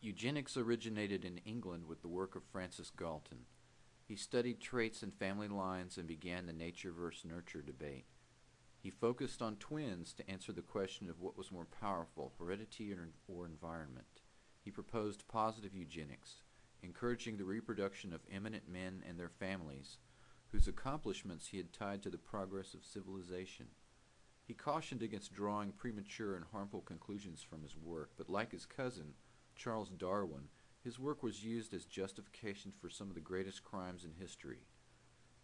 Eugenics originated in England with the work of Francis Galton. He studied traits in family lines and began the nature versus nurture debate. He focused on twins to answer the question of what was more powerful, heredity or environment. He proposed positive eugenics, encouraging the reproduction of eminent men and their families, whose accomplishments he had tied to the progress of civilization. He cautioned against drawing premature and harmful conclusions from his work, but like his cousin, Charles Darwin, his work was used as justification for some of the greatest crimes in history.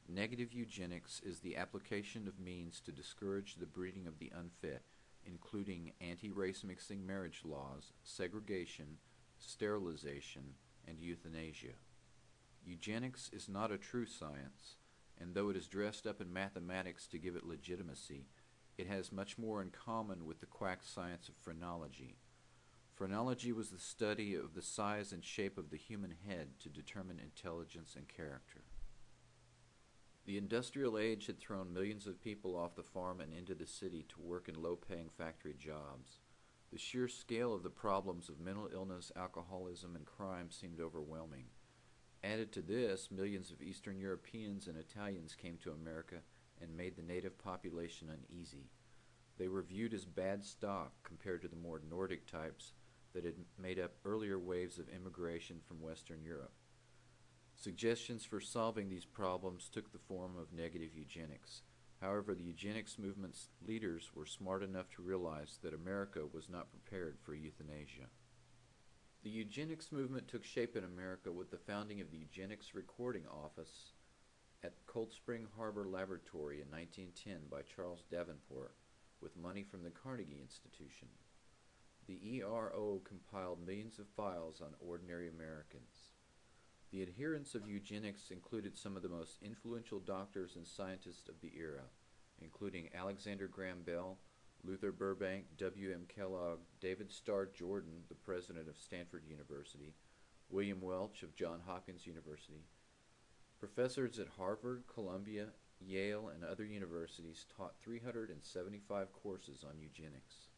Negative eugenics is the application of means to discourage the breeding of the unfit, including anti-race mixing marriage laws, segregation, sterilization, and euthanasia. Eugenics is not a true science, and though it is dressed up in mathematics to give it legitimacy, it has much more in common with the quack science of phrenology. Phrenology was the study of the size and shape of the human head to determine intelligence and character. The industrial age had thrown millions of people off the farm and into the city to work in low-paying factory jobs. The sheer scale of the problems of mental illness, alcoholism, and crime seemed overwhelming. Added to this, millions of Eastern Europeans and Italians came to America and made the native population uneasy. They were viewed as bad stock compared to the more Nordic types that had made up earlier waves of immigration from Western Europe. Suggestions for solving these problems took the form of negative eugenics. However, the eugenics movement's leaders were smart enough to realize that America was not prepared for euthanasia. The eugenics movement took shape in America with the founding of the Eugenics Recording Office at Cold Spring Harbor Laboratory in 1910 by Charles Davenport, with money from the Carnegie Institution. The ERO compiled millions of files on ordinary Americans. The adherents of eugenics included some of the most influential doctors and scientists of the era, including Alexander Graham Bell, Luther Burbank, W. M. Kellogg, David Starr Jordan, the president of Stanford University, William Welch of Johns Hopkins University. Professors at Harvard, Columbia, Yale, and other universities taught 375 courses on eugenics.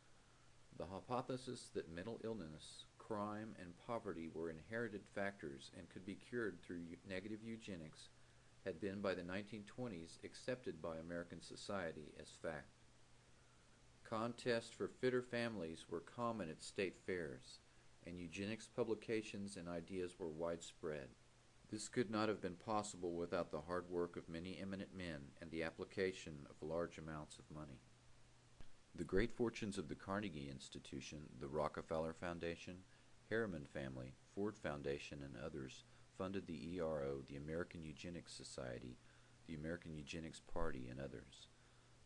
The hypothesis that mental illness, crime, and poverty were inherited factors and could be cured through negative eugenics had been by the 1920s accepted by American society as fact. Contests for fitter families were common at state fairs, and eugenics publications and ideas were widespread. This could not have been possible without the hard work of many eminent men and the application of large amounts of money. The great fortunes of the Carnegie Institution, the Rockefeller Foundation, Harriman family, Ford Foundation, and others funded the ERO, the American Eugenics Society, the American Eugenics Party, and others.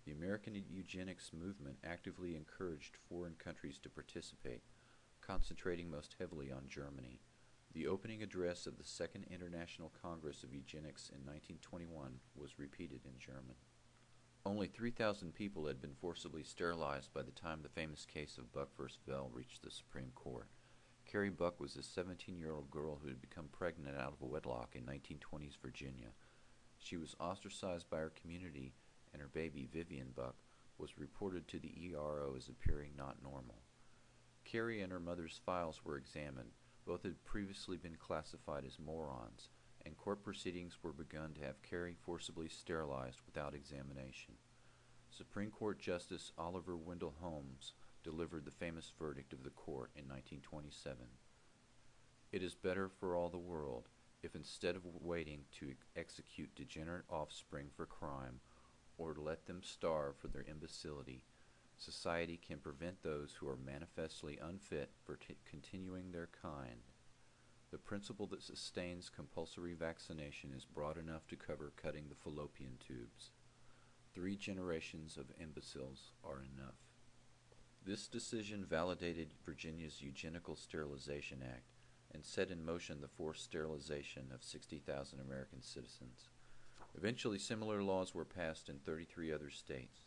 The American eugenics movement actively encouraged foreign countries to participate, concentrating most heavily on Germany. The opening address of the Second International Congress of Eugenics in 1921 was repeated in German. Only 3,000 people had been forcibly sterilized by the time the famous case of Buck v. Bell reached the Supreme Court. Carrie Buck was a 17-year-old girl who had become pregnant out of wedlock in 1920s Virginia. She was ostracized by her community, and her baby, Vivian Buck, was reported to the ERO as appearing not normal. Carrie and her mother's files were examined. Both had previously been classified as morons, and court proceedings were begun to have Carrie forcibly sterilized without examination. Supreme Court Justice Oliver Wendell Holmes delivered the famous verdict of the court in 1927. It is better for all the world if instead of waiting to execute degenerate offspring for crime or to let them starve for their imbecility, society can prevent those who are manifestly unfit for continuing their kind. The principle that sustains compulsory vaccination is broad enough to cover cutting the fallopian tubes. 3 generations of imbeciles are enough. This decision validated Virginia's Eugenical Sterilization Act and set in motion the forced sterilization of 60,000 American citizens. Eventually, similar laws were passed in 33 other states.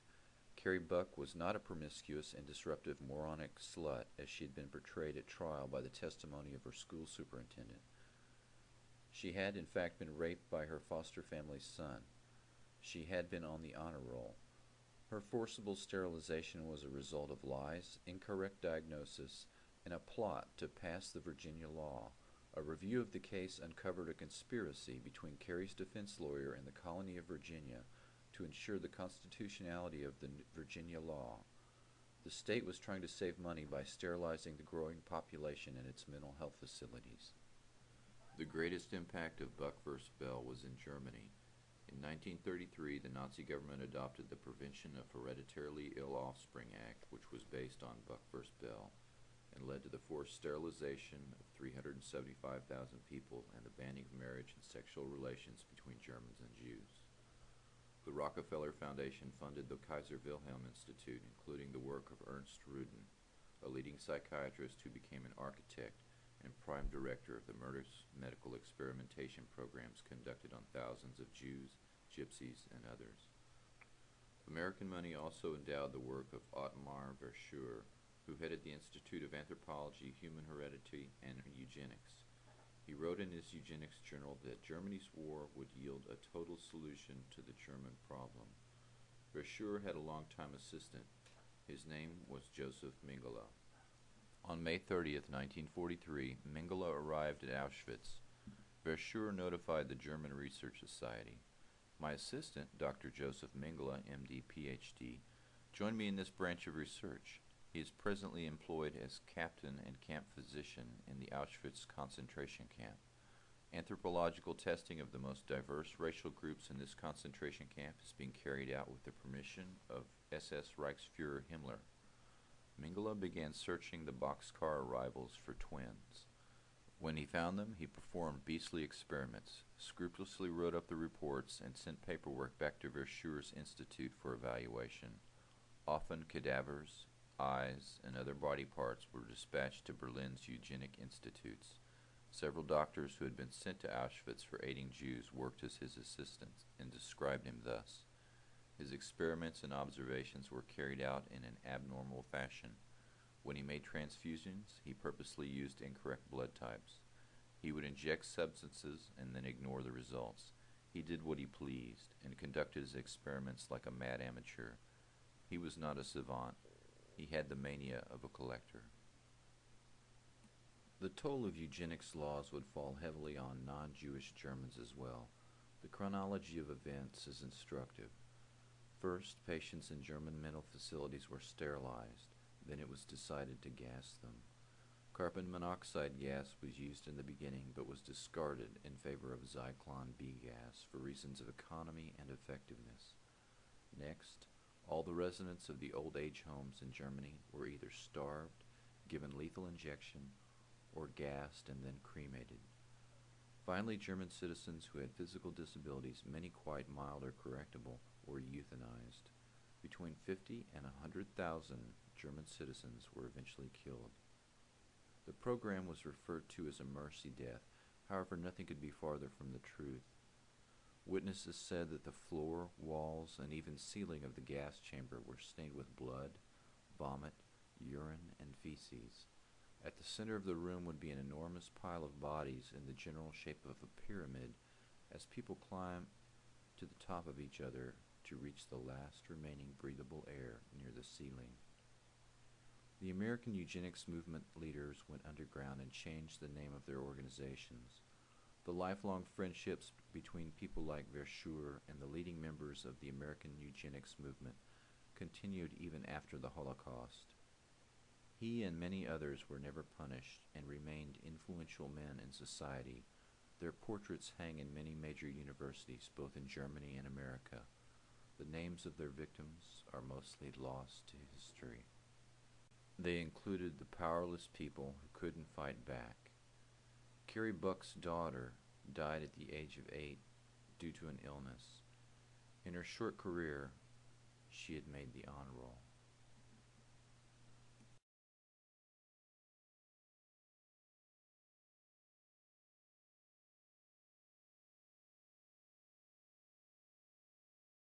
Carrie Buck was not a promiscuous and disruptive moronic slut as she had been portrayed at trial by the testimony of her school superintendent. She had in fact been raped by her foster family's son. She had been on the honor roll. Her forcible sterilization was a result of lies, incorrect diagnosis, In a plot to pass the Virginia law, a review of the case uncovered a conspiracy between Carey's defense lawyer and the colony of Virginia to ensure the constitutionality of the Virginia law. The state was trying to save money by sterilizing the growing population in its mental health facilities. The greatest impact of Buck v. Bell was in Germany. In 1933, the Nazi government adopted the Prevention of Hereditarily Ill Offspring Act, which was based on Buck v. Bell, and led to the forced sterilization of 375,000 people and the banning of marriage and sexual relations between Germans and Jews. The Rockefeller Foundation funded the Kaiser Wilhelm Institute, including the work of Ernst Rudin, a leading psychiatrist who became an architect and prime director of the medical experimentation programs conducted on thousands of Jews, Gypsies, and others. American money also endowed the work of Ottmar Verschuer, who headed the Institute of Anthropology, Human Heredity, and Eugenics. He wrote in his Eugenics journal that Germany's war would yield a total solution to the German problem. Verschuer had a longtime assistant. His name was Joseph Mengele. On May 30th, 1943, Mengele arrived at Auschwitz. Verschuer notified the German Research Society. My assistant, Dr. Joseph Mengele, MD, PhD, joined me in this branch of research. He is presently employed as captain and camp physician in the Auschwitz concentration camp. Anthropological testing of the most diverse racial groups in this concentration camp is being carried out with the permission of SS Reichsfuhrer Himmler. Mengele began searching the boxcar arrivals for twins. When he found them, he performed beastly experiments, scrupulously wrote up the reports, and sent paperwork back to Verschuer's institute for evaluation. Often cadavers, eyes, and other body parts were dispatched to Berlin's eugenic institutes. Several doctors who had been sent to Auschwitz for aiding Jews worked as his assistants and described him thus. His experiments and observations were carried out in an abnormal fashion. When he made transfusions, he purposely used incorrect blood types. He would inject substances and then ignore the results. He did what he pleased and conducted his experiments like a mad amateur. He was not a savant. He had the mania of a collector. The toll of eugenics laws would fall heavily on non-Jewish Germans as well. The chronology of events is instructive. First, patients in German mental facilities were sterilized. Then it was decided to gas them. Carbon monoxide gas was used in the beginning but was discarded in favor of Zyklon B gas for reasons of economy and effectiveness. Next, all the residents of the old age homes in Germany were either starved, given lethal injection, or gassed and then cremated. Finally, German citizens who had physical disabilities, many quite mild or correctable, were euthanized. Between 50 and 100,000 German citizens were eventually killed. The program was referred to as a mercy death. However, nothing could be farther from the truth. Witnesses said that the floor, walls, and even ceiling of the gas chamber were stained with blood, vomit, urine, and feces. At the center of the room would be an enormous pile of bodies in the general shape of a pyramid as people climbed to the top of each other to reach the last remaining breathable air near the ceiling. The American eugenics movement leaders went underground and changed the name of their organizations. The lifelong friendships between people like Verschuer and the leading members of the American eugenics movement continued even after the Holocaust. He and many others were never punished and remained influential men in society. Their portraits hang in many major universities, both in Germany and America. The names of their victims are mostly lost to history. They included the powerless people who couldn't fight back. Carrie Buck's daughter died at the age of 8 due to an illness. In her short career, she had made the honor roll.